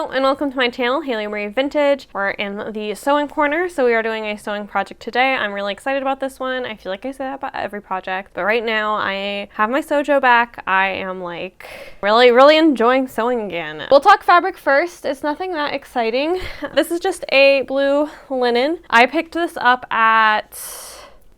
Hello and welcome to my channel, Haylee Marie Vintage. We're in the sewing corner, so we are doing a sewing project today. I'm really excited about this one. I feel like I say that about every project, but right now I have my Sojo back. I am like really enjoying sewing again. We'll talk fabric first. It's nothing that exciting. This is just a blue linen. I picked this up at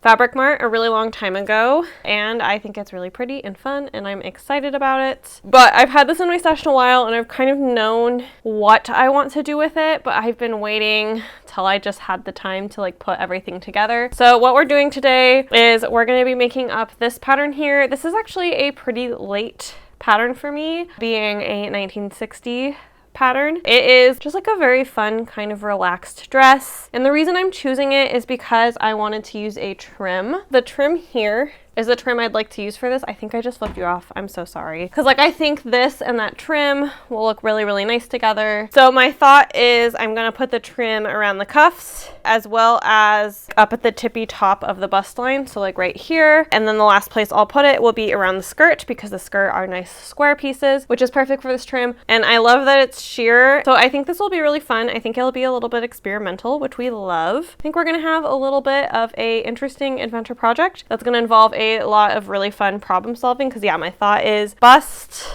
Fabric Mart a really long time ago, and I think it's really pretty and fun, and I'm excited about it. But I've had this in my stash in a while, and I've kind of known what I want to do with it, but I've been waiting till I just had the time to like put everything together. So what we're doing today is we're going to be making up this pattern here. This is actually a pretty late pattern for me, being a 1960 pattern. It is just like a very fun kind of relaxed dress, and the reason I'm choosing it is because I wanted to use a trim. The trim here is the trim I'd like to use for this. I think I just flipped you off. I'm so sorry. Because like I think this and that trim will look really nice together. So my thought is I'm gonna put the trim around the cuffs as well as up at the tippy top of the bust line. So like right here. And then the last place I'll put it will be around the skirt, because the skirt are nice square pieces, which is perfect for this trim. And I love that it's sheer. So I think this will be really fun. I think it'll be a little bit experimental, which we love. I think we're gonna have a little bit of a interesting adventure project that's gonna involve a lot of really fun problem solving, because yeah, my thought is bust,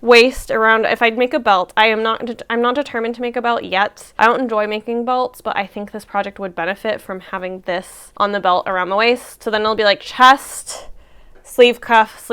waist around. If I'd make a belt, I'm not determined to make a belt yet. I don't enjoy making belts, but I think this project would benefit from having this on the belt around the waist. So then it'll be like chest, sleeve cuff,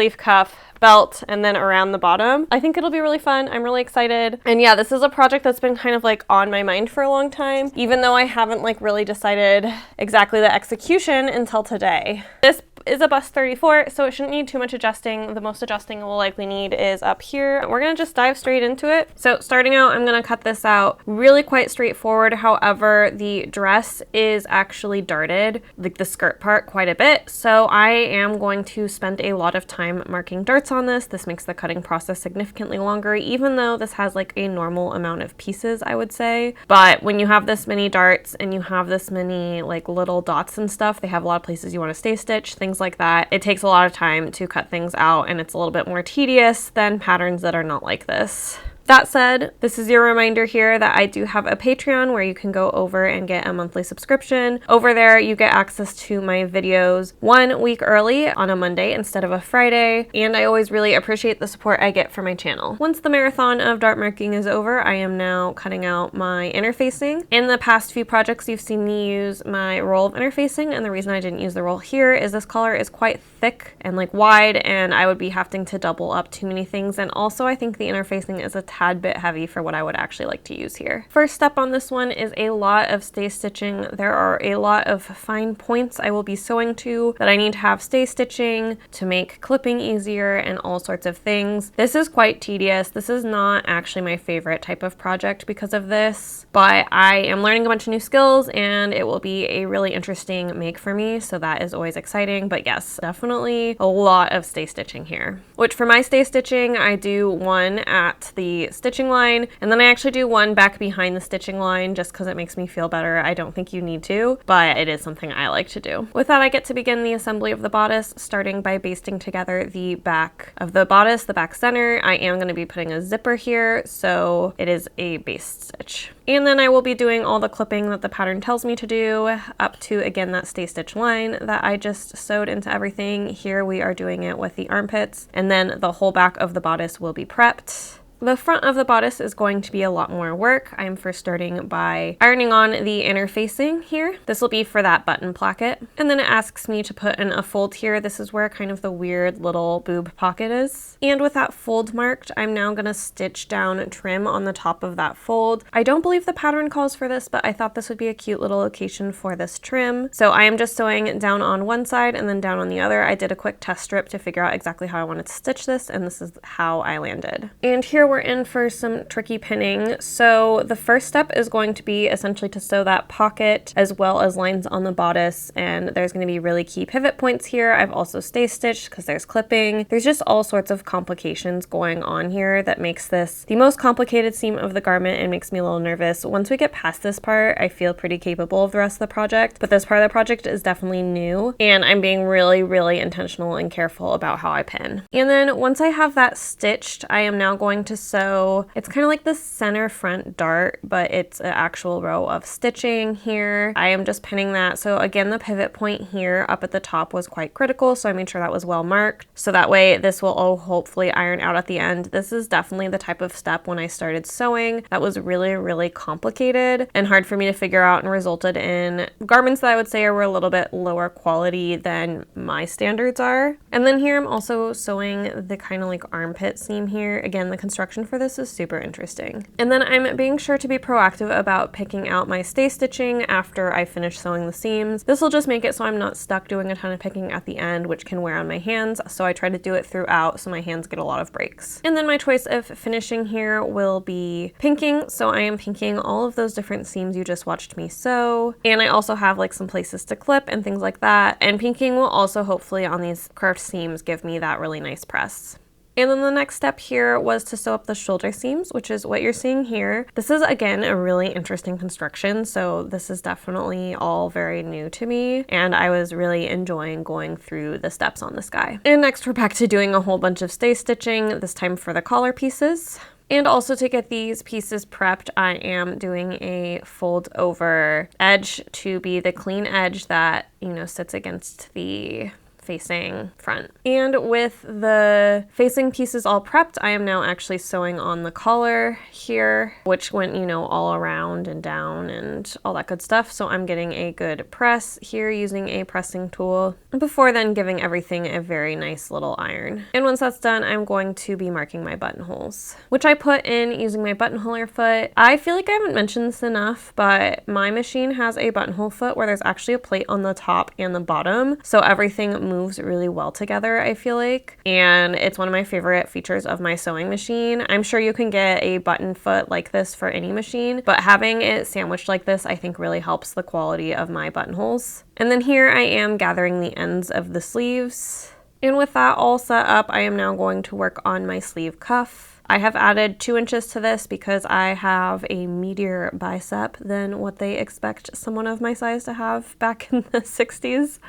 belt, and then around the bottom. I think it'll be really fun. I'm really excited. And yeah, this is a project that's been kind of like on my mind for a long time, even though I haven't like really decided exactly the execution until today. This is a bust 34, so it shouldn't need too much adjusting. The most adjusting we'll likely need is up here. We're gonna just dive straight into it. So starting out, I'm gonna cut this out really quite straightforward. However, the dress is actually darted, like the skirt part, quite a bit. So I am going to spend a lot of time marking darts on this. This makes the cutting process significantly longer, even though this has like a normal amount of pieces, I would say. But when you have this many darts and you have this many like little dots and stuff, they have a lot of places you want to stay stitch, things like that. It takes a lot of time to cut things out, and it's a little bit more tedious than patterns that are not like this. That said, this is your reminder here that I do have a Patreon where you can go over and get a monthly subscription. Over there, you get access to my videos 1 week early on a Monday instead of a Friday, and I always really appreciate the support I get for my channel. Once the marathon of dart marking is over, I am now cutting out my interfacing. In the past few projects, you've seen me use my roll of interfacing, and the reason I didn't use the roll here is this collar is quite thick and like wide, and I would be having to double up too many things, and also I think the interfacing is a tad bit heavy for what I would actually like to use here. First step on this one is a lot of stay stitching. There are a lot of fine points I will be sewing to that I need to have stay stitching to make clipping easier and all sorts of things. This is quite tedious. This is not actually my favorite type of project because of this, but I am learning a bunch of new skills and it will be a really interesting make for me, so that is always exciting. But yes, definitely a lot of stay stitching here, which for my stay stitching, I do one at the stitching line, and then I actually do one back behind the stitching line just because it makes me feel better. I don't think you need to, but it is something I like to do. With that, I get to begin the assembly of the bodice, starting by basting together the back of the bodice, the back center. I am going to be putting a zipper here, so it is a baste stitch. And then I will be doing all the clipping that the pattern tells me to do up to, again, that stay stitch line that I just sewed into everything. Here we are doing it with the armpits, and then the whole back of the bodice will be prepped. The front of the bodice is going to be a lot more work. I'm first starting by ironing on the inner facing here. This will be for that button placket. And then it asks me to put in a fold here. This is where kind of the weird little boob pocket is. And with that fold marked, I'm now gonna stitch down trim on the top of that fold. I don't believe the pattern calls for this, but I thought this would be a cute little location for this trim. So I am just sewing down on one side and then down on the other. I did a quick test strip to figure out exactly how I wanted to stitch this, and this is how I landed. And here we're in for some tricky pinning. So the first step is going to be essentially to sew that pocket as well as lines on the bodice, and there's going to be really key pivot points here. I've also stay stitched because there's clipping. There's just all sorts of complications going on here that makes this the most complicated seam of the garment and makes me a little nervous. Once we get past this part, I feel pretty capable of the rest of the project, but this part of the project is definitely new, and I'm being really intentional and careful about how I pin. And then once I have that stitched, I am now going to So it's kind of like the center front dart, but it's an actual row of stitching here. I am just pinning that. So again, the pivot point here up at the top was quite critical, so I made sure that was well marked. So that way this will all hopefully iron out at the end. This is definitely the type of step when I started sewing that was really, really complicated and hard for me to figure out, and resulted in garments that I would say were a little bit lower quality than my standards are. And then here I'm also sewing the kind of like armpit seam here. Again, the construction for this is super interesting. And then I'm being sure to be proactive about picking out my stay stitching after I finish sewing the seams. This will just make it so I'm not stuck doing a ton of picking at the end, which can wear on my hands. So I try to do it throughout so my hands get a lot of breaks. And then my choice of finishing here will be pinking. So I am pinking all of those different seams you just watched me sew. And I also have like some places to clip and things like that. And pinking will also hopefully on these curved seams give me that really nice press. And then the next step here was to sew up the shoulder seams, which is what you're seeing here. This is, again, a really interesting construction, so this is definitely all very new to me, and I was really enjoying going through the steps on this guy. And next we're back to doing a whole bunch of stay stitching, this time for the collar pieces. And also to get these pieces prepped, I am doing a fold over edge to be the clean edge that, sits against the facing front. And with the facing pieces all prepped, I am now actually sewing on the collar here, which went, all around and down and all that good stuff. So I'm getting a good press here using a pressing tool before then giving everything a very nice little iron. And once that's done, I'm going to be marking my buttonholes, which I put in using my buttonholer foot. I feel like I haven't mentioned this enough, but my machine has a buttonhole foot where there's actually a plate on the top and the bottom. So everything moves really well together, I feel like, and it's one of my favorite features of my sewing machine. I'm sure you can get a button foot like this for any machine, but having it sandwiched like this I think really helps the quality of my buttonholes. And then here I am gathering the ends of the sleeves, and with that all set up, I am now going to work on my sleeve cuff. I have added 2 inches to this because I have a meatier bicep than what they expect someone of my size to have back in the 60s.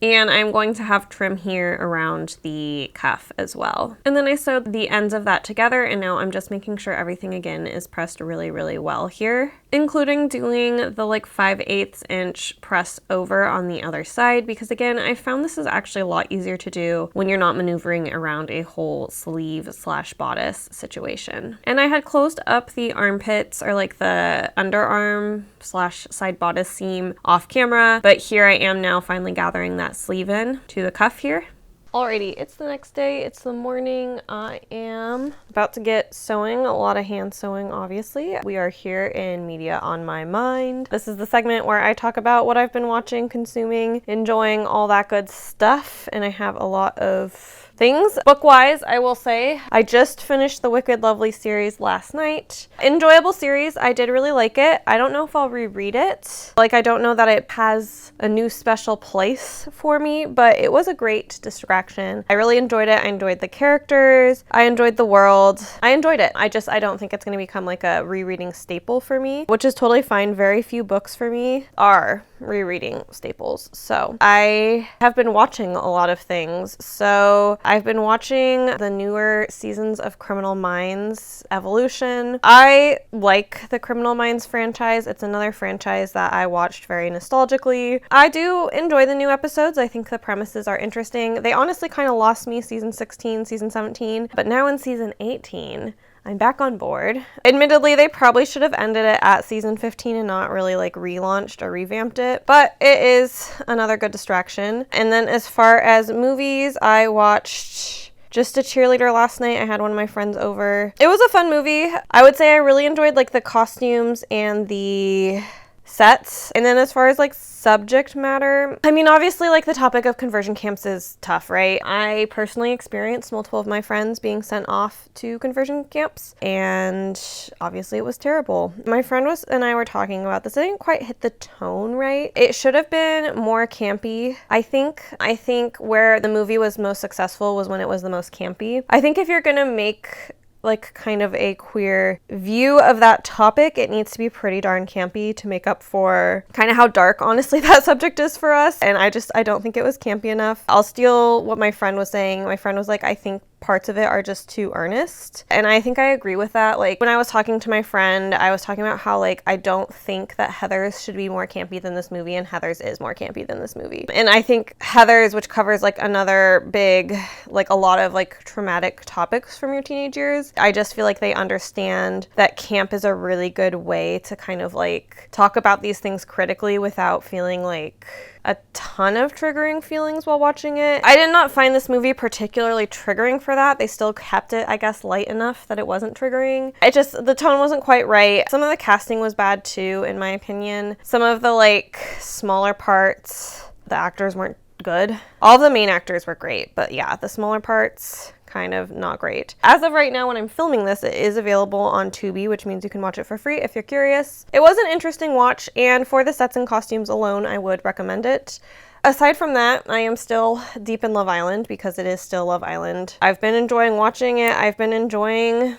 And I'm going to have trim here around the cuff as well. And then I sewed the ends of that together, and now I'm just making sure everything again is pressed really, really well here, including doing the like 5/8 inch press over on the other side, because again, I found this is actually a lot easier to do when you're not maneuvering around a whole sleeve / bodice situation. And I had closed up the armpits, or like the underarm / side bodice seam, off camera, but here I am now finally gathering that sleeve in to the cuff here. Alrighty, it's the next day, it's the morning. I am about to get sewing, a lot of hand sewing obviously. We are here in Media on My Mind. This is the segment where I talk about what I've been watching, consuming, enjoying, all that good stuff, and I have a lot of things. Book-wise, I will say, I just finished the Wicked Lovely series last night. Enjoyable series, I did really like it. I don't know if I'll reread it. Like, I don't know that it has a new special place for me, but it was a great distraction. I really enjoyed it. I enjoyed the characters. I enjoyed the world. I enjoyed it. I don't think it's going to become like a rereading staple for me, which is totally fine. Very few books for me are rereading staples. So I have been watching a lot of things. So I've been watching the newer seasons of Criminal Minds Evolution. I like the Criminal Minds franchise. It's another franchise that I watched very nostalgically. I do enjoy the new episodes. I think the premises are interesting. They honestly kind of lost me season 16, season 17, but now in season 18, I'm back on board. Admittedly, they probably should have ended it at season 15 and not really like relaunched or revamped it, but it is another good distraction. And then as far as movies, I watched Just a Cheerleader last night. I had one of my friends over. It was a fun movie. I would say I really enjoyed like the costumes and the sets. And then as far as like subject matter, I mean, obviously like the topic of conversion camps is tough, right? I personally experienced multiple of my friends being sent off to conversion camps, and obviously it was terrible. My friend and I were talking about this. I didn't quite hit the tone right. It should have been more campy. I think where the movie was most successful was when it was the most campy. I think if you're gonna make like kind of a queer view of that topic, it needs to be pretty darn campy to make up for kind of how dark honestly that subject is for us. And I don't think it was campy enough. I'll steal what my friend was saying. My friend was like, I think parts of it are just too earnest. And I think I agree with that. Like, when I was talking to my friend, I was talking about how, like, I don't think that Heathers should be more campy than this movie, and Heathers is more campy than this movie. And I think Heathers, which covers, like, another big, like, a lot of, like, traumatic topics from your teenage years, I just feel like they understand that camp is a really good way to kind of, like, talk about these things critically without feeling like a ton of triggering feelings while watching it. I did not find this movie particularly triggering for that. They still kept it, I guess, light enough that it wasn't triggering. It just, the tone wasn't quite right. Some of the casting was bad too, in my opinion. Some of the, like, smaller parts, the actors weren't good. All of the main actors were great, but yeah, the smaller parts, kind of not great. As of right now, when I'm filming this, it is available on Tubi, which means you can watch it for free if you're curious. It was an interesting watch, and for the sets and costumes alone, I would recommend it. Aside from that, I am still deep in Love Island because it is still Love Island. I've been enjoying watching it.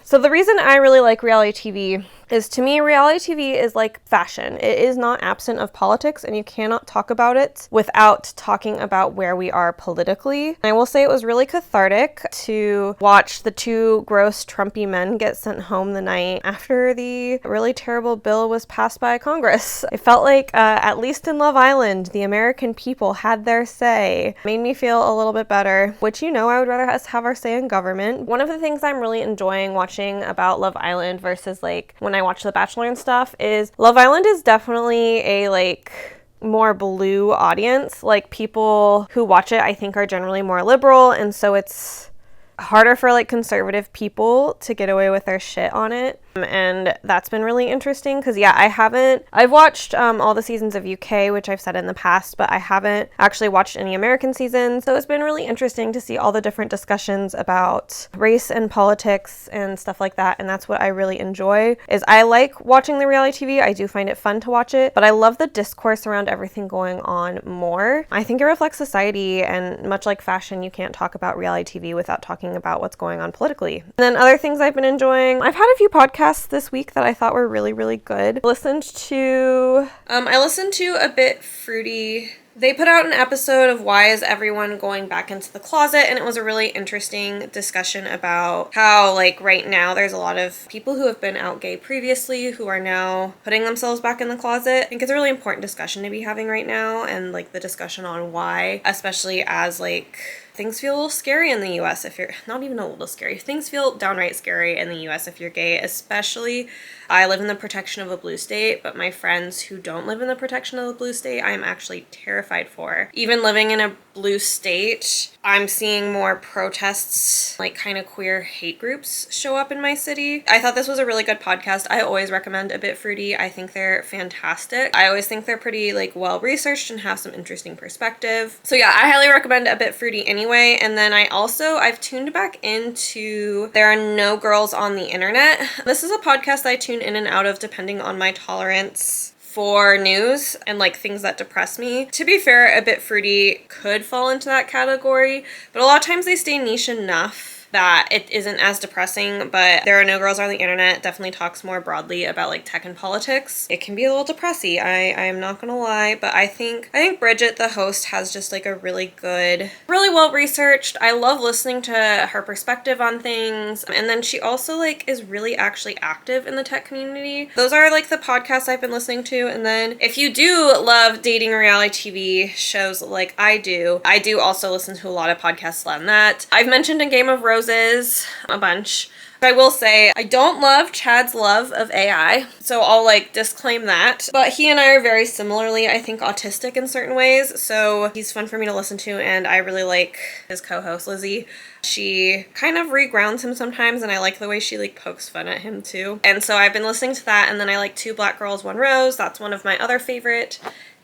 So the reason I really like reality TV is, to me, reality TV is like fashion. It is not absent of politics, and you cannot talk about it without talking about where we are politically. And I will say it was really cathartic to watch the two gross Trumpy men get sent home the night after the really terrible bill was passed by Congress. It felt like, at least in Love Island, the American people had their say. Made me feel a little bit better, which, you know, I would rather us have our say in government. One of the things I'm really enjoying watching about Love Island versus, like, when I watch The Bachelor and stuff is Love Island is definitely a, like, more blue audience. Like, people who watch it, I think, are generally more liberal, and so it's harder for, like, conservative people to get away with their shit on it. And that's been really interesting because, yeah, I've watched all the seasons of UK, which I've said in the past, but I haven't actually watched any American seasons. So it's been really interesting to see all the different discussions about race and politics and stuff like that. And that's what I really enjoy, is I like watching the reality TV. I do find it fun to watch it, but I love the discourse around everything going on more. I think it reflects society, and much like fashion, you can't talk about reality TV without talking about what's going on politically. And then other things I've been enjoying, I've had a few podcasts this week that I thought were really, really good. I listened to A Bit Fruity. They put out an episode of Why Is Everyone Going Back Into the Closet, and it was a really interesting discussion about how, like, right now there's a lot of people who have been out gay previously who are now putting themselves back in the closet. I think it's a really important discussion to be having right now, and, like, the discussion on why, especially as, like, things feel a little scary in the US if you're not even a little scary. Things feel downright scary in the US if you're gay, especially I live in the protection of a blue state, but my friends who don't live in the protection of the blue state, I'm actually terrified for. Even living in a blue state, I'm seeing more protests, like kind of queer hate groups show up in my city. I thought this was a really good podcast. I always recommend A Bit Fruity. I think they're fantastic. I always think they're pretty, like, well researched and have some interesting perspective. So yeah, I highly recommend A Bit Fruity anyway. And then I've tuned back into There Are No Girls on the Internet. This is a podcast that I tune in and out of depending on my tolerance for news and, like, things that depress me. To be fair, A Bit Fruity could fall into that category, but a lot of times they stay niche enough that it isn't as depressing. But There Are No Girls on the Internet definitely talks more broadly about, like, tech and politics. It can be a little depressy, I am not gonna lie, but I think Bridget, the host, has just, like, a really good, really well researched. I love listening to her perspective on things, and then she also, like, is really actually active in the tech community. Those are, like, the podcasts I've been listening to. And then if you do love dating reality TV shows like I do also listen to a lot of podcasts on that. I've mentioned in Game of Roses a bunch. I will say I don't love Chad's love of AI, so I'll, like, disclaim that. But he and I are very similarly, I think, autistic in certain ways, so he's fun for me to listen to, and I really like his co-host, Lizzie. She kind of regrounds him sometimes, and I like the way she, like, pokes fun at him too. And so I've been listening to that, and then I like Two Black Girls, One Rose. That's one of my other favorite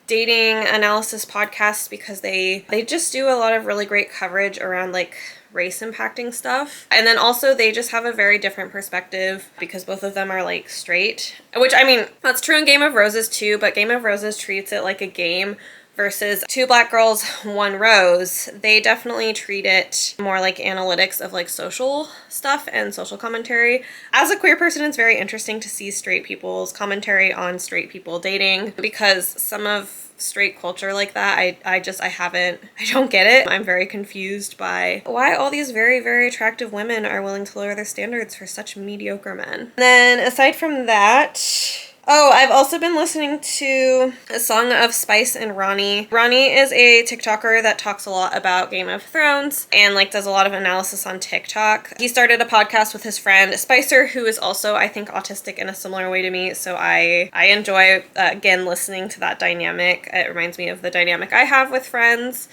dating analysis podcasts because they just do a lot of really great coverage around, like, race impacting stuff. And then also they just have a very different perspective because both of them are, like, straight, which, I mean, that's true in Game of Roses too, but Game of Roses treats it like a game versus Two Black Girls, One Rose, they definitely treat it more like analytics of like social stuff and social commentary. As a queer person, it's very interesting to see straight people's commentary on straight people dating, because some of straight culture like that, I don't get it. I'm very confused by why all these very, very attractive women are willing to lower their standards for such mediocre men. And then aside from that, oh, I've also been listening to a song of Spice and Ronnie. Ronnie is a TikToker that talks a lot about Game of Thrones and like does a lot of analysis on TikTok. He started a podcast with his friend Spicer, who is also, I think, autistic in a similar way to me. So I enjoy, again, listening to that dynamic. It reminds me of the dynamic I have with friends.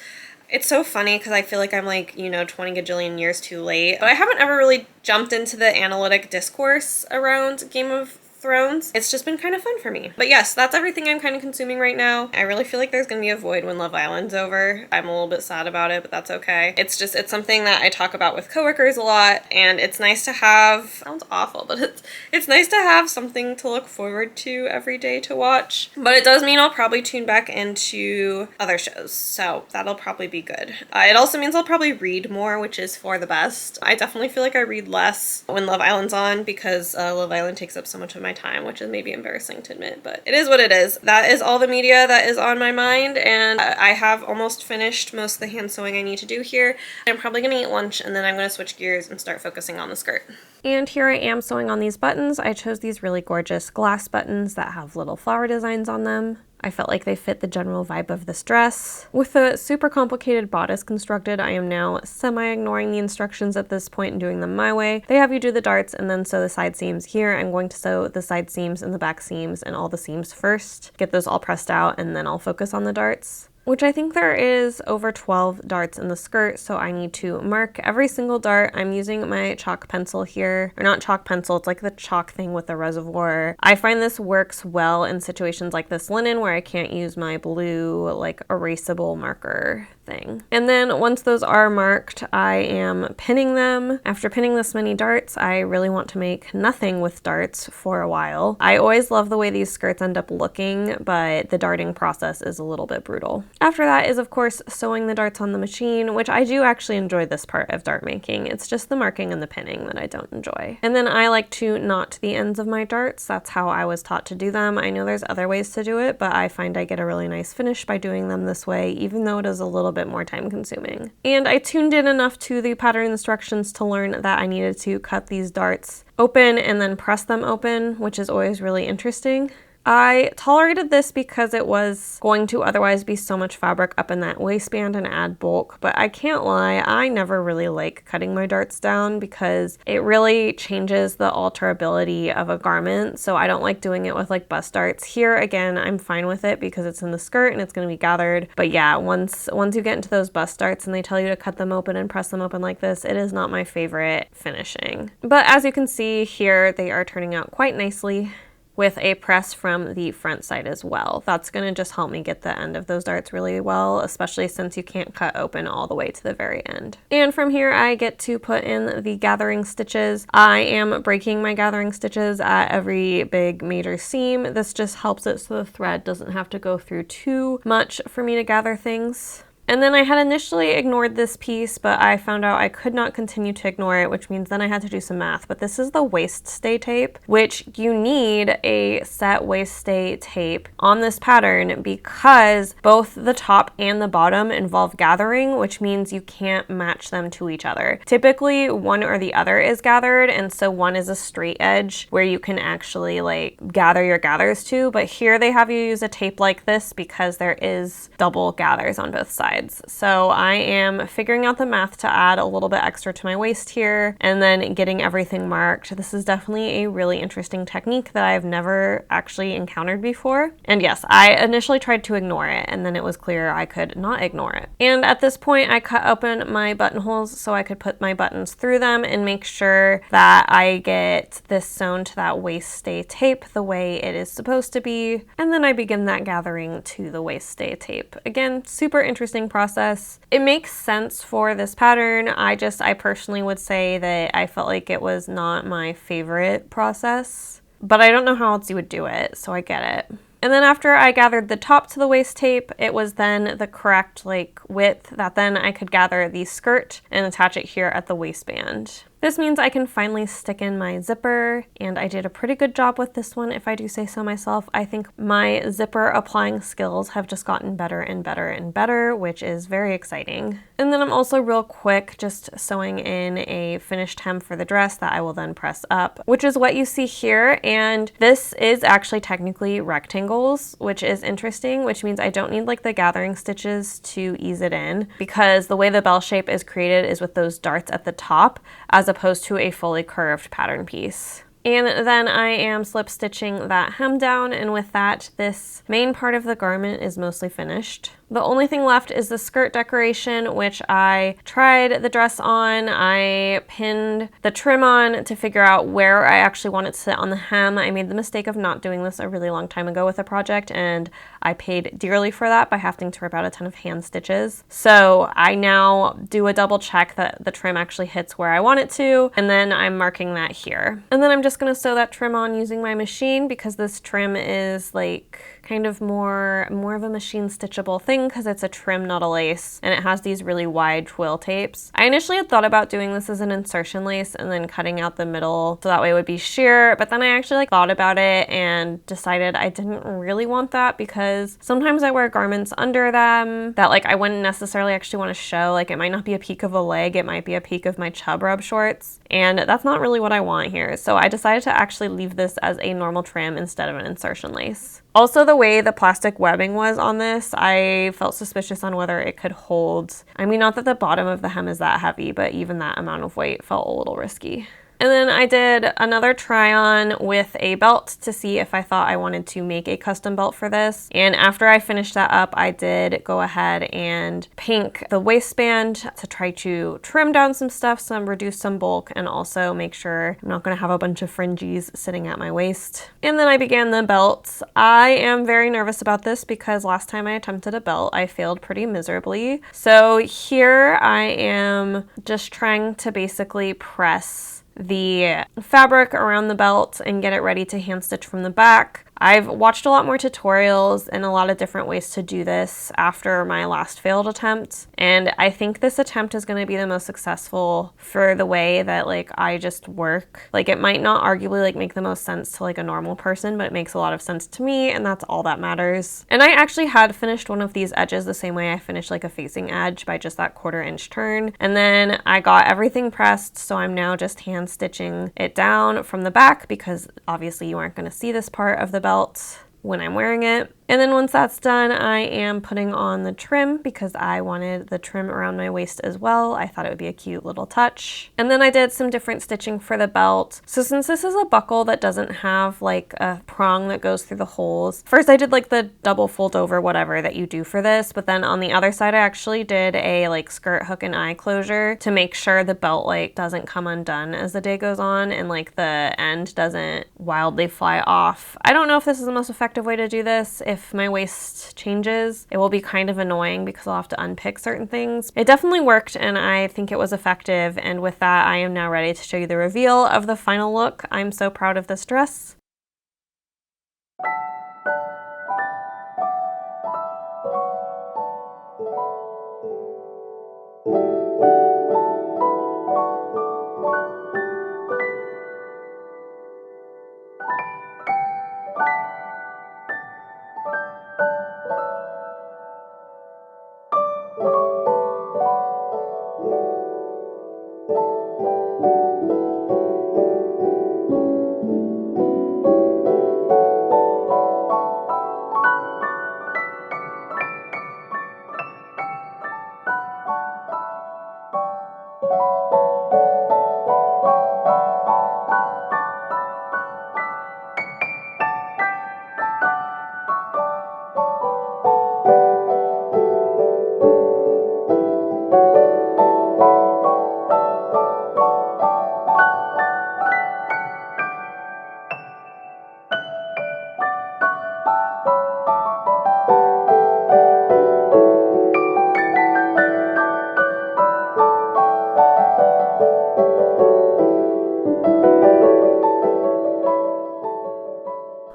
It's so funny because I feel like I'm like, 20 gajillion years too late. But I haven't ever really jumped into the analytic discourse around Game of Thrones. It's just been kind of fun for me. But yes, that's everything I'm kind of consuming right now. I really feel like there's gonna be a void when Love Island's over. I'm a little bit sad about it, but that's okay. It's something that I talk about with coworkers a lot, and it's nice to have, sounds awful, but it's nice to have something to look forward to every day to watch. But it does mean I'll probably tune back into other shows, so that'll probably be good. It also means I'll probably read more, which is for the best. I definitely feel like I read less when Love Island's on, because Love Island takes up so much of my time, which is maybe embarrassing to admit, but it is what it is. That is all the media that is on my mind, and I have almost finished most of the hand sewing I need to do here. I'm probably gonna eat lunch, and then I'm gonna switch gears and start focusing on the skirt. And here I am sewing on these buttons. I chose these really gorgeous glass buttons that have little flower designs on them. I felt like they fit the general vibe of this dress. With a super complicated bodice constructed, I am now semi-ignoring the instructions at this point and doing them my way. They have you do the darts and then sew the side seams. Here, I'm going to sew the side seams and the back seams and all the seams first, get those all pressed out, and then I'll focus on the darts. Which I think there is over 12 darts in the skirt, so I need to mark every single dart. I'm using my chalk pencil here, or not chalk pencil, it's like the chalk thing with the reservoir. I find this works well in situations like this linen where I can't use my blue, like, erasable marker thing. And then once those are marked, I am pinning them. After pinning this many darts, I really want to make nothing with darts for a while. I always love the way these skirts end up looking, but the darting process is a little bit brutal. After that is, of course, sewing the darts on the machine, which I do actually enjoy this part of dart making. It's just the marking and the pinning that I don't enjoy. And then I like to knot the ends of my darts. That's how I was taught to do them. I know there's other ways to do it, but I find I get a really nice finish by doing them this way, even though it is a little bit more time consuming. And I tuned in enough to the pattern instructions to learn that I needed to cut these darts open and then press them open, which is always really interesting. I tolerated this because it was going to otherwise be so much fabric up in that waistband and add bulk, but I can't lie, I never really like cutting my darts down because it really changes the alterability of a garment, so I don't like doing it with like bust darts. Here, again, I'm fine with it because it's in the skirt and it's going to be gathered, but yeah, once you get into those bust darts and they tell you to cut them open and press them open like this, it is not my favorite finishing. But as you can see here, they are turning out quite nicely, with a press from the front side as well. That's gonna just help me get the end of those darts really well, especially since you can't cut open all the way to the very end. And from here, I get to put in the gathering stitches. I am breaking my gathering stitches at every big major seam. This just helps it so the thread doesn't have to go through too much for me to gather things. And then I had initially ignored this piece, but I found out I could not continue to ignore it, which means then I had to do some math. But this is the waist stay tape, which you need a set waist stay tape on this pattern because both the top and the bottom involve gathering, which means you can't match them to each other. Typically, one or the other is gathered, and so one is a straight edge where you can actually like gather your gathers to, but here they have you use a tape like this because there is double gathers on both sides. So I am figuring out the math to add a little bit extra to my waist here and then getting everything marked. This is definitely a really interesting technique that I've never actually encountered before. And yes, I initially tried to ignore it and then it was clear I could not ignore it. And at this point, I cut open my buttonholes so I could put my buttons through them and make sure that I get this sewn to that waist stay tape the way it is supposed to be. And then I begin that gathering to the waist stay tape. Again, super interesting process. It makes sense for this pattern. I personally would say that I felt like it was not my favorite process, but I don't know how else you would do it, so I get it. And then after I gathered the top to the waist tape, it was then the correct like width that then I could gather the skirt and attach it here at the waistband. This means I can finally stick in my zipper, and I did a pretty good job with this one if I do say so myself. I think my zipper applying skills have just gotten better and better and better, which is very exciting. And then I'm also real quick just sewing in a finished hem for the dress that I will then press up, which is what you see here. And this is actually technically rectangles, which is interesting, which means I don't need like the gathering stitches to ease it in, because the way the bell shape is created is with those darts at the top as opposed to a fully curved pattern piece. And then I am slip stitching that hem down, and with that, this main part of the garment is mostly finished. The only thing left is the skirt decoration, which I tried the dress on. I pinned the trim on to figure out where I actually want it to sit on the hem. I made the mistake of not doing this a really long time ago with a project, and I paid dearly for that by having to rip out a ton of hand stitches. So I now do a double check that the trim actually hits where I want it to, and then I'm marking that here. And then I'm just gonna sew that trim on using my machine, because this trim is like kind of more of a machine stitchable thing because it's a trim, not a lace, and it has these really wide twill tapes. I initially had thought about doing this as an insertion lace and then cutting out the middle so that way it would be sheer, but then I actually thought about it and decided I didn't really want that, because sometimes I wear garments under them that I wouldn't necessarily actually want to show. It might not be a peek of a leg, it might be a peek of my chub rub shorts, and that's not really what I want here. So I decided to actually leave this as a normal trim instead of an insertion lace. Also, the way the plastic webbing was on this, I felt suspicious on whether it could hold. I mean, not that the bottom of the hem is that heavy, but even that amount of weight felt a little risky. And then I did another try on with a belt to see if I thought I wanted to make a custom belt for this. And after I finished that up, I did go ahead and pink the waistband to try to trim down some stuff, reduce some bulk, and also make sure I'm not going to have a bunch of fringes sitting at my waist. And then I began the belt. I am very nervous about this because last time I attempted a belt, I failed pretty miserably. So here I am just trying to basically press the fabric around the belt and get it ready to hand stitch from the back. I've watched a lot more tutorials and a lot of different ways to do this after my last failed attempt, and I think this attempt is going to be the most successful for the way that I just work. It might not arguably make the most sense to a normal person, but it makes a lot of sense to me, and that's all that matters. And I actually had finished one of these edges the same way I finished a facing edge, by just that 1/4 inch turn, and then I got everything pressed, so I'm now just hand stitching it down from the back, because obviously you aren't going to see this part of the belt when I'm wearing it. And then once that's done, I am putting on the trim because I wanted the trim around my waist as well. I thought it would be a cute little touch. And then I did some different stitching for the belt. So since this is a buckle that doesn't have a prong that goes through the holes, first I did the double fold over whatever that you do for this, but then on the other side I actually did a skirt hook and eye closure to make sure the belt doesn't come undone as the day goes on, and the end doesn't wildly fly off. I don't know if this is the most effective way to do this. If my waist changes, it will be kind of annoying because I'll have to unpick certain things. It definitely worked, and I think it was effective, and with that I am now ready to show you the reveal of the final look. I'm so proud of this dress.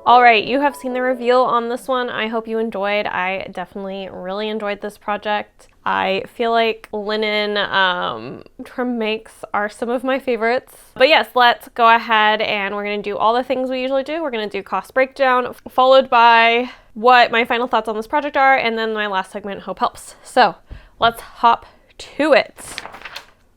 All right, you have seen the reveal on this one. I hope you enjoyed. I definitely really enjoyed this project. I feel like linen trim makes are some of my favorites. But yes, let's go ahead and we're gonna do all the things we usually do. We're gonna do cost breakdown, followed by what my final thoughts on this project are, and then my last segment, hope helps. So let's hop to it.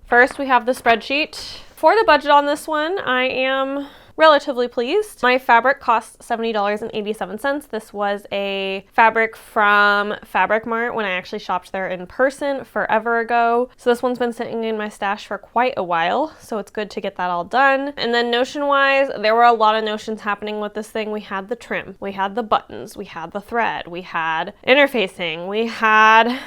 First, we have the spreadsheet. For the budget on this one, I am relatively pleased. My fabric cost $70.87. This was a fabric from Fabric Mart when I actually shopped there in person forever ago. So this one's been sitting in my stash for quite a while, so it's good to get that all done. And then notion-wise, there were a lot of notions happening with this thing. We had the trim, we had the buttons, we had the thread, we had interfacing, we had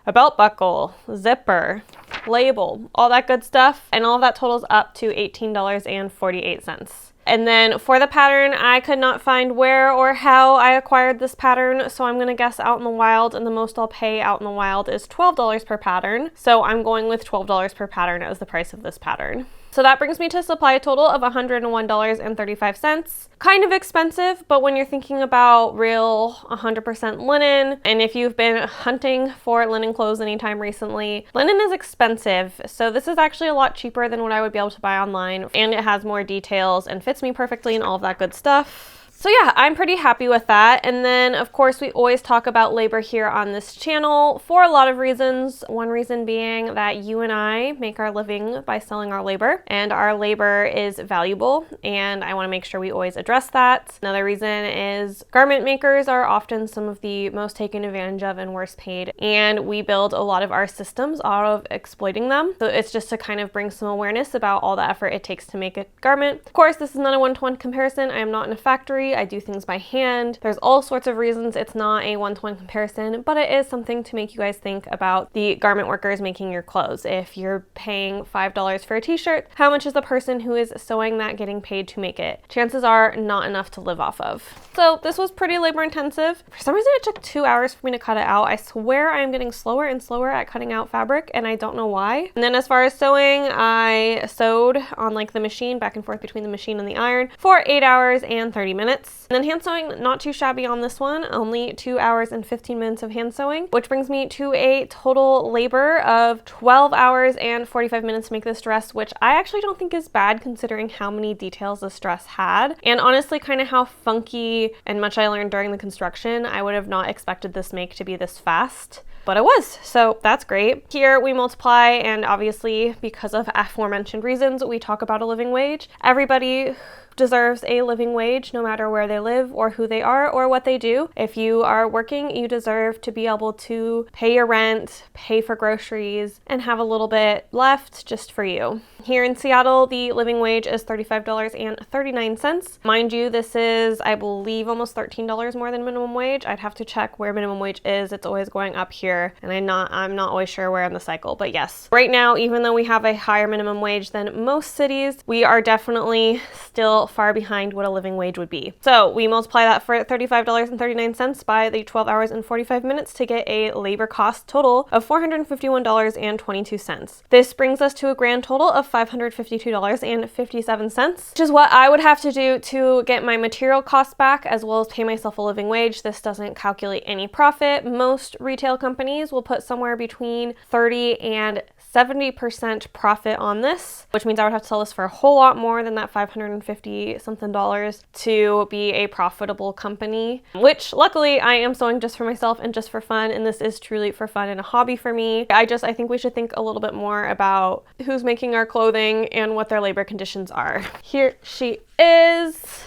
a belt buckle, zipper, label, all that good stuff. And all of that totals up to $18.48. And then for the pattern, I could not find where or how I acquired this pattern, so I'm gonna guess out in the wild, and the most I'll pay out in the wild is $12 per pattern. So I'm going with $12 per pattern as the price of this pattern. So that brings me to a supply total of $101.35. Kind of expensive, but when you're thinking about real 100% linen, and if you've been hunting for linen clothes anytime recently, linen is expensive. So this is actually a lot cheaper than what I would be able to buy online, and it has more details and fits me perfectly and all of that good stuff. So yeah, I'm pretty happy with that. And then of course we always talk about labor here on this channel for a lot of reasons. One reason being that you and I make our living by selling our labor, and our labor is valuable, and I want to make sure we always address that. Another reason is garment makers are often some of the most taken advantage of and worst paid, and we build a lot of our systems out of exploiting them. So it's just to kind of bring some awareness about all the effort it takes to make a garment. Of course, this is not a one-to-one comparison. I am not in a factory. I do things by hand. There's all sorts of reasons it's not a one-to-one comparison, but it is something to make you guys think about the garment workers making your clothes. If you're paying $5 for a t-shirt, how much is the person who is sewing that getting paid to make it? Chances are not enough to live off of. So this was pretty labor intensive. For some reason it took 2 hours for me to cut it out. I swear I am getting slower and slower at cutting out fabric, and I don't know why. And then as far as sewing, I sewed on like the machine, back and forth between the machine and the iron, for 8 hours and 30 minutes. And then hand sewing, not too shabby on this one, only 2 hours and 15 minutes of hand sewing, which brings me to a total labor of 12 hours and 45 minutes to make this dress, which I actually don't think is bad considering how many details this dress had. And honestly, kind of how funky and much I learned during the construction. I would have not expected this make to be this fast, but it was, so that's great. Here we multiply, and obviously because of aforementioned reasons, we talk about a living wage. Everybody deserves a living wage no matter where they live or who they are or what they do. If you are working, you deserve to be able to pay your rent, pay for groceries, and have a little bit left just for you. Here in Seattle, the living wage is $35.39. Mind you, this is, I believe, almost $13 more than minimum wage. I'd have to check where minimum wage is. It's always going up here, and I'm not always sure where in the cycle, but yes. Right now, even though we have a higher minimum wage than most cities, we are definitely still far behind what a living wage would be. So we multiply that for $35.39 by the 12 hours and 45 minutes to get a labor cost total of $451.22. This brings us to a grand total of $552.57, which is what I would have to do to get my material costs back as well as pay myself a living wage. This doesn't calculate any profit. Most retail companies will put somewhere between 30 and 70% profit on this, which means I would have to sell this for a whole lot more than that 550 something dollars to be a profitable company, which luckily I am sewing just for myself and just for fun, and this is truly for fun and a hobby for me. I think we should think a little bit more about who's making our clothing and what their labor conditions are. Here she is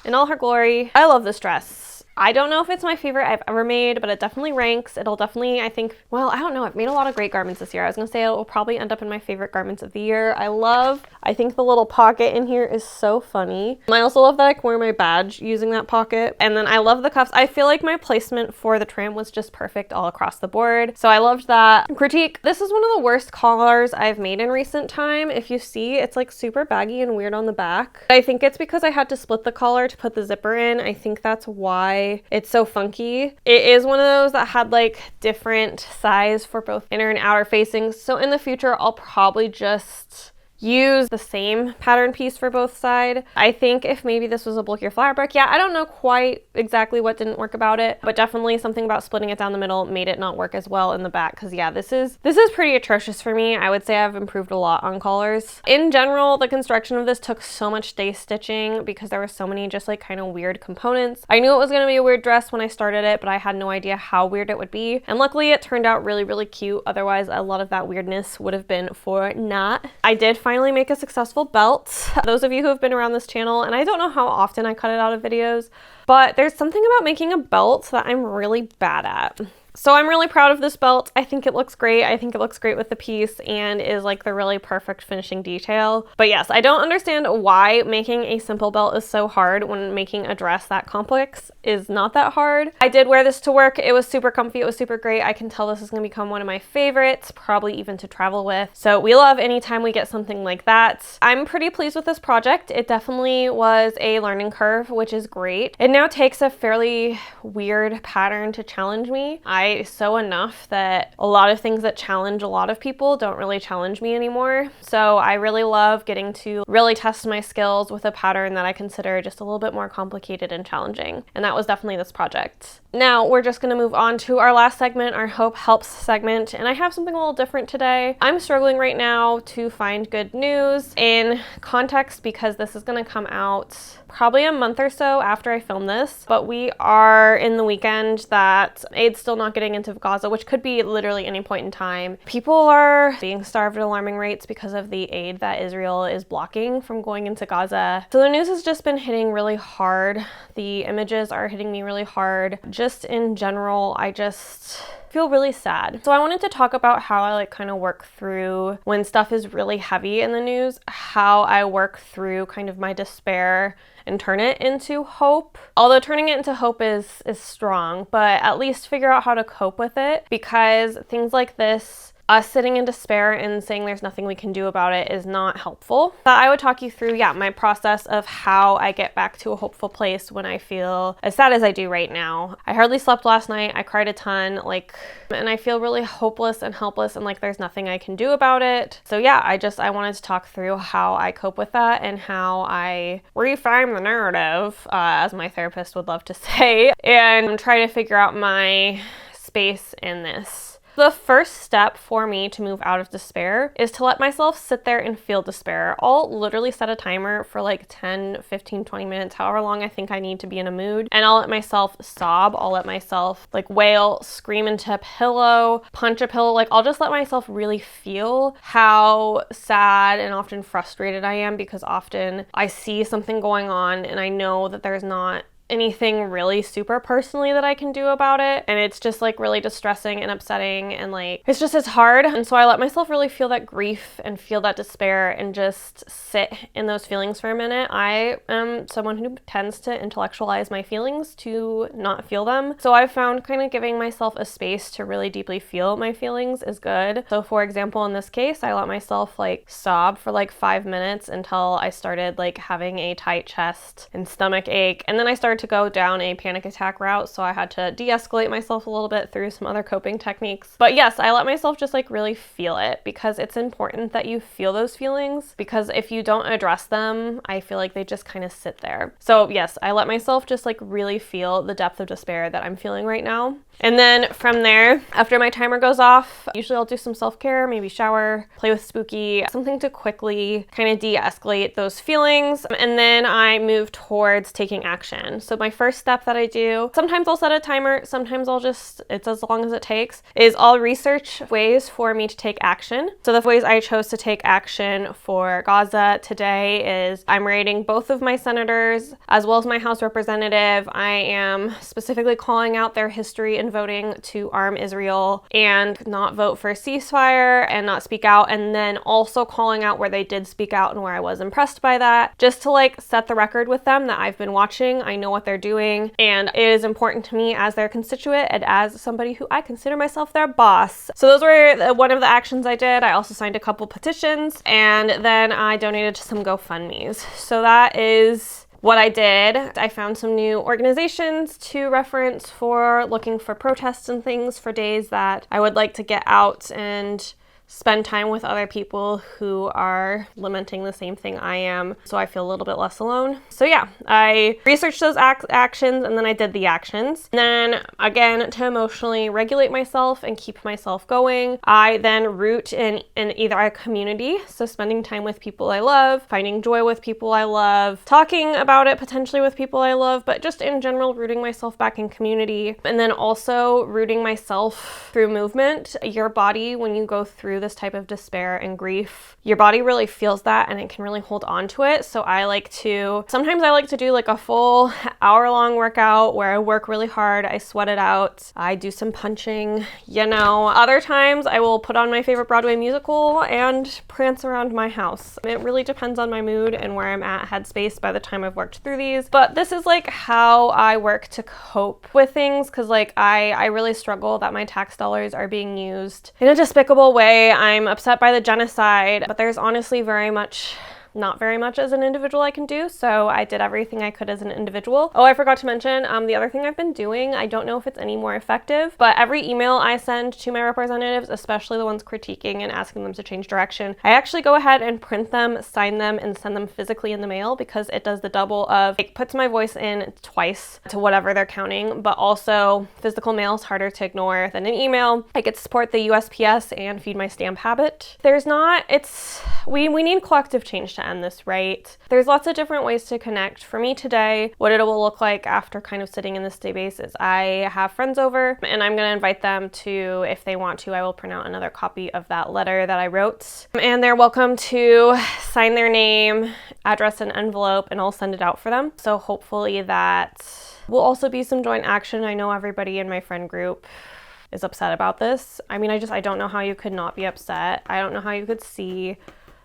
in all her glory. I love this dress. I don't know if it's my favorite I've ever made, but it definitely ranks. It'll definitely, I think, well, I don't know. I've made a lot of great garments this year. I was gonna say it will probably end up in my favorite garments of the year. I think the little pocket in here is so funny. I also love that I can wear my badge using that pocket. And then I love the cuffs. I feel like my placement for the trim was just perfect all across the board. So I loved that. Critique, this is one of the worst collars I've made in recent time. If you see, it's like super baggy and weird on the back. I think it's because I had to split the collar to put the zipper in. I think that's why it's so funky. It is one of those that had like different size for both inner and outer facing. So in the future, I'll probably just use the same pattern piece for both sides. I think if maybe this was a bulkier fabric, yeah, I don't know quite exactly what didn't work about it, but definitely something about splitting it down the middle made it not work as well in the back, because yeah, this is pretty atrocious for me. I would say I've improved a lot on collars. In general, the construction of this took so much day stitching because there were so many just like kind of weird components. I knew it was going to be a weird dress when I started it, but I had no idea how weird it would be. And luckily it turned out really, really cute. Otherwise, a lot of that weirdness would have been for naught. I did finally make a successful belt. Those of you who have been around this channel, and I don't know how often I cut it out of videos, but there's something about making a belt that I'm really bad at. So I'm really proud of this belt. I think it looks great. I think it looks great with the piece and is like the really perfect finishing detail. But yes, I don't understand why making a simple belt is so hard when making a dress that complex is not that hard. I did wear this to work. It was super comfy. It was super great. I can tell this is gonna become one of my favorites, probably even to travel with. So we love anytime we get something like that. I'm pretty pleased with this project. It definitely was a learning curve, which is great. It now takes a fairly weird pattern to challenge me. I sew enough that a lot of things that challenge a lot of people don't really challenge me anymore. So I really love getting to really test my skills with a pattern that I consider just a little bit more complicated and challenging. And that was definitely this project. Now we're just going to move on to our last segment, our Hope Helps segment. And I have something a little different today. I'm struggling right now to find good news in context because this is going to come out probably a month or so after I film this, but we are in the weekend that aid's still not getting into Gaza, which could be literally any point in time. People are being starved at alarming rates because of the aid that Israel is blocking from going into Gaza. So the news has just been hitting really hard. The images are hitting me really hard. Just in general, I just feel really sad. So I wanted to talk about how I like kind of work through when stuff is really heavy in the news, how I work through kind of my despair and turn it into hope. Although turning it into hope is strong, but at least figure out how to cope with it, because things like this, us sitting in despair and saying there's nothing we can do about it, is not helpful. But I would talk you through, yeah, my process of how I get back to a hopeful place when I feel as sad as I do right now. I hardly slept last night. I cried a ton, and I feel really hopeless and helpless and like there's nothing I can do about it. So yeah, I wanted to talk through how I cope with that and how I reframe the narrative, as my therapist would love to say, and try to figure out my space in this. The first step for me to move out of despair is to let myself sit there and feel despair. I'll literally set a timer for like 10, 15, 20 minutes, however long I think I need to be in a mood. And I'll let myself sob. I'll let myself like wail, scream into a pillow, punch a pillow. Like I'll just let myself really feel how sad and often frustrated I am, because often I see something going on and I know that there's not anything really super personally that I can do about it, and it's just like really distressing and upsetting, and like it's hard. And so I let myself really feel that grief and feel that despair and just sit in those feelings for a minute. I am someone who tends to intellectualize my feelings to not feel them, so I've found kind of giving myself a space to really deeply feel my feelings is good. So for example, in this case, I let myself like sob for like 5 minutes until I started like having a tight chest and stomach ache, and then I started to go down a panic attack route, so I had to de-escalate myself a little bit through some other coping techniques. But yes, I let myself just like really feel it, because it's important that you feel those feelings, because if you don't address them, I feel like they just kind of sit there. So yes, I let myself just like really feel the depth of despair that I'm feeling right now. And then from there, after my timer goes off, usually I'll do some self-care, maybe shower, play with Spooky, something to quickly kind of de-escalate those feelings. And then I move towards taking action. So my first step that I do, sometimes I'll set a timer, sometimes it's as long as it takes, is I'll research ways for me to take action. So the ways I chose to take action for Gaza today is I'm rating both of my senators as well as my House representative. I am specifically calling out their history in voting to arm Israel and not vote for a ceasefire and not speak out, and then also calling out where they did speak out and where I was impressed by that, just to like set the record with them that I've been watching, I know what they're doing, and it is important to me as their constituent and as somebody who I consider myself their boss. So those were one of the actions I did. I also signed a couple petitions, and then I donated to some GoFundMes. So that is what I did. I found some new organizations to reference for looking for protests and things for days that I would like to get out and spend time with other people who are lamenting the same thing I am, so I feel a little bit less alone. So yeah, I researched those actions and then I did the actions. And then again, to emotionally regulate myself and keep myself going, I then root in either a community, so spending time with people I love, finding joy with people I love, talking about it potentially with people I love, but just in general, rooting myself back in community. And then also rooting myself through movement. Your body, when you go through this type of despair and grief, your body really feels that and it can really hold on to it. So sometimes I like to do like a full hour-long workout where I work really hard, I sweat it out, I do some punching, Other times I will put on my favorite Broadway musical and prance around my house. It really depends on my mood and where I'm at headspace by the time I've worked through these. But this is like how I work to cope with things, because like I really struggle that my tax dollars are being used in a despicable way. I'm upset by the genocide, but there's honestly not very much as an individual I can do, so I did everything I could as an individual. Oh, I forgot to mention, the other thing I've been doing, I don't know if it's any more effective, but every email I send to my representatives, especially the ones critiquing and asking them to change direction, I actually go ahead and print them, sign them, and send them physically in the mail, because it does the double of, it puts my voice in twice to whatever they're counting, but also physical mail is harder to ignore than an email. I get to support the USPS and feed my stamp habit. We need collective change to end this, right? There's lots of different ways to connect. For me today, what it will look like after kind of sitting in this database is I have friends over and I'm going to invite them to, if they want to, I will print out another copy of that letter that I wrote. And they're welcome to sign their name, address, and envelope, and I'll send it out for them. So hopefully that will also be some joint action. I know everybody in my friend group is upset about this. I mean, I don't know how you could not be upset. I don't know how you could see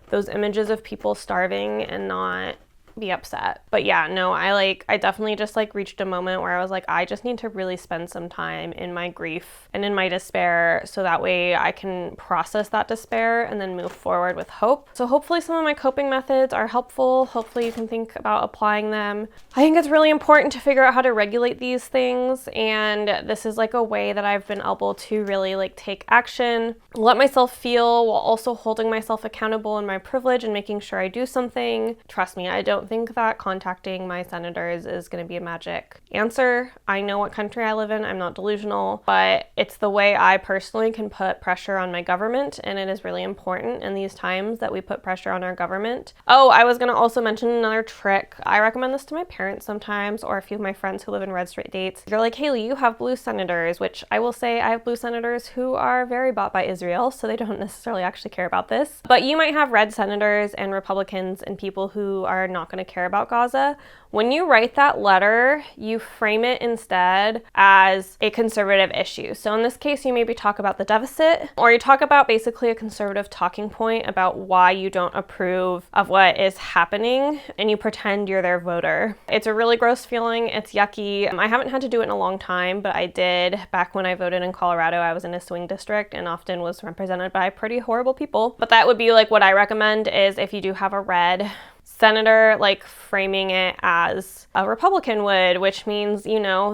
those images of people starving and not be upset. But yeah, no, I definitely just reached a moment where I was like, I just need to really spend some time in my grief and in my despair, so that way I can process that despair and then move forward with hope. So hopefully some of my coping methods are helpful. Hopefully you can think about applying them. I think it's really important to figure out how to regulate these things, and this is a way that I've been able to really take action, let myself feel, while also holding myself accountable in my privilege and making sure I do something. Trust me, I don't think that contacting my senators is going to be a magic answer. I know what country I live in. I'm not delusional, but it's the way I personally can put pressure on my government, and it is really important in these times that we put pressure on our government. Oh, I was going to also mention another trick. I recommend this to my parents sometimes, or a few of my friends who live in red state states. You're like, Haylee, you have blue senators, which I will say I have blue senators who are very bought by Israel, so they don't necessarily actually care about this. But you might have red senators and Republicans and people who are not going to care about Gaza. When you write that letter, you frame it instead as a conservative issue. So in this case, you maybe talk about the deficit, or you talk about basically a conservative talking point about why you don't approve of what is happening, and you pretend you're their voter. It's a really gross feeling. It's yucky. I haven't had to do it in a long time, but I did back when I voted in Colorado. I was in a swing district and often was represented by pretty horrible people. But that would be what I recommend is, if you do have a red senator, framing it as a Republican would, which means,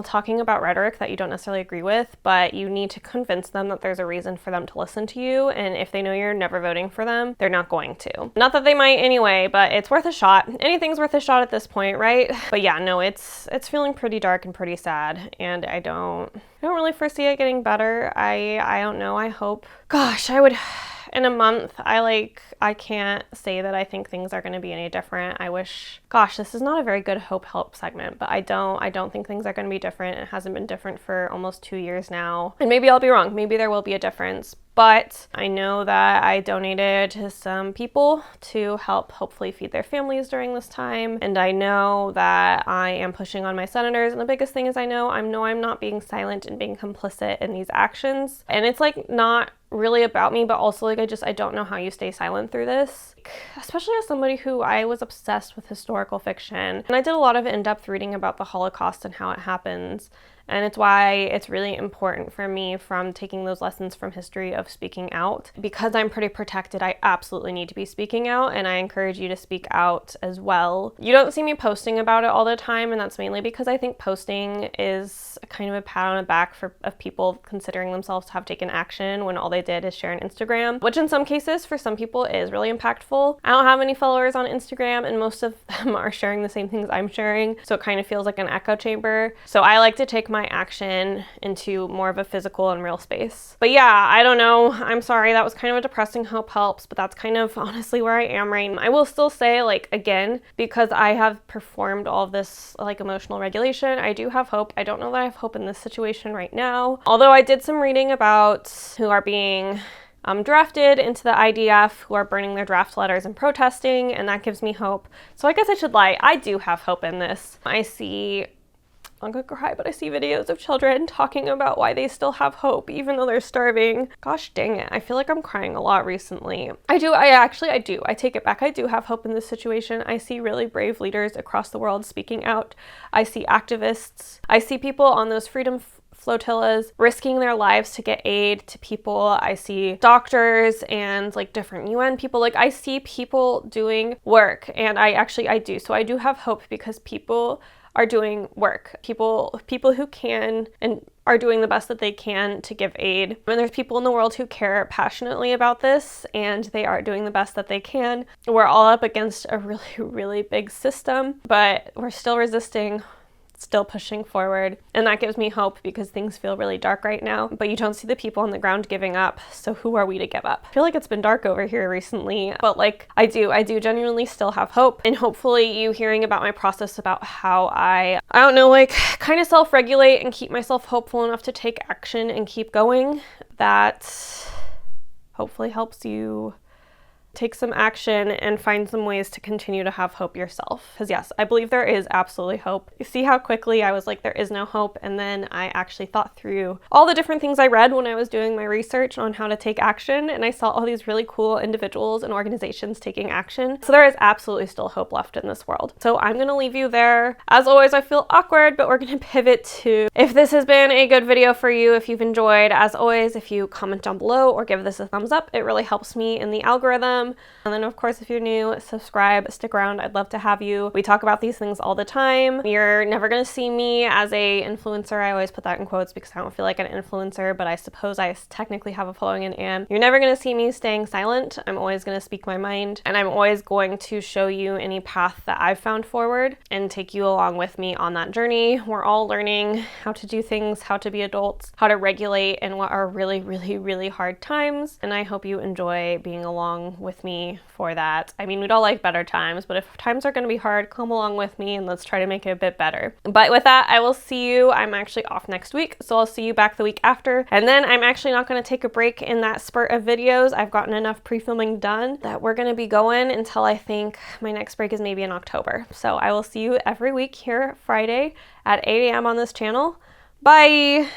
talking about rhetoric that you don't necessarily agree with, but you need to convince them that there's a reason for them to listen to you, and if they know you're never voting for them, they're not going to. Not that they might anyway, but it's worth a shot. Anything's worth a shot at this point, right? But yeah, no, it's feeling pretty dark and pretty sad, and I don't really foresee it getting better. I don't know. I hope. Gosh, I would. In a month, I can't say that I think things are going to be any different. I wish, gosh, this is not a very good hope help segment, but I don't think things are going to be different. It hasn't been different for almost 2 years now. And maybe I'll be wrong. Maybe there will be a difference. But I know that I donated to some people to help hopefully feed their families during this time. And I know that I am pushing on my senators. And the biggest thing is I know I'm not being silent and being complicit in these actions. And it's not really about me, but also I don't know how you stay silent through this. Especially as somebody who I was obsessed with historical fiction. And I did a lot of in-depth reading about the Holocaust and how it happens. And it's why it's really important for me, from taking those lessons from history of speaking out. Because I'm pretty protected, I absolutely need to be speaking out, and I encourage you to speak out as well. You don't see me posting about it all the time, and that's mainly because I think posting is kind of a pat on the back of people considering themselves to have taken action when all they did is share on Instagram, which in some cases for some people is really impactful. I don't have any followers on Instagram, and most of them are sharing the same things I'm sharing, so it kind of feels like an echo chamber. So I like to take my action into more of a physical and real space. But yeah, I don't know. I'm sorry, that was kind of a depressing hope helps, but that's kind of honestly where I am right now. I will still say, like, again, because I have performed all of this like emotional regulation, I do have hope. I don't know that I have hope in this situation right now. Although I did some reading about who are being drafted into the IDF, who are burning their draft letters and protesting, and that gives me hope. So I guess I should lie. I do have hope in this. I'm gonna cry, but I see videos of children talking about why they still have hope, even though they're starving. Gosh dang it. I feel like I'm crying a lot recently. I do. I take it back. I do have hope in this situation. I see really brave leaders across the world speaking out. I see activists. I see people on those freedom flotillas risking their lives to get aid to people. I see doctors and like different UN people. Like, I see people doing work, and I do. So I do have hope because people are doing work. People who can and are doing the best that they can to give aid. And there's people in the world who care passionately about this, and they are doing the best that they can. We're all up against a really, really big system, but we're still resisting, still pushing forward, and that gives me hope because things feel really dark right now, but you don't see the people on the ground giving up, so who are we to give up? I feel like it's been dark over here recently, but like I do genuinely still have hope, and hopefully you hearing about my process about how I don't know, like kind of self-regulate and keep myself hopeful enough to take action and keep going, that hopefully helps you take some action and find some ways to continue to have hope yourself. Because yes, I believe there is absolutely hope. You see how quickly I was like, there is no hope, and then I actually thought through all the different things I read when I was doing my research on how to take action, and I saw all these really cool individuals and organizations taking action. So there is absolutely still hope left in this world. So I'm gonna leave you there. As always, I feel awkward, but we're gonna pivot to if this has been a good video for you, if you've enjoyed. As always, if you comment down below or give this a thumbs up, it really helps me in the algorithm. And then of course, if you're new, subscribe, stick around. I'd love to have you. We talk about these things all the time. You're never gonna see me as a influencer. I always put that in quotes because I don't feel like an influencer, but I suppose I technically have a following and am. You're never gonna see me staying silent. I'm always gonna speak my mind, and I'm always going to show you any path that I've found forward and take you along with me on that journey. We're all learning how to do things, how to be adults, how to regulate in what are really, really, really hard times. And I hope you enjoy being along with me for that. I mean, we'd all like better times, but if times are going to be hard, come along with me and let's try to make it a bit better. But with that, I will see you. I'm actually off next week, so I'll see you back the week after. And then I'm actually not going to take a break in that spurt of videos. I've gotten enough pre-filming done that we're going to be going until I think my next break is maybe in October. So I will see you every week here Friday at 8 a.m. on this channel. Bye!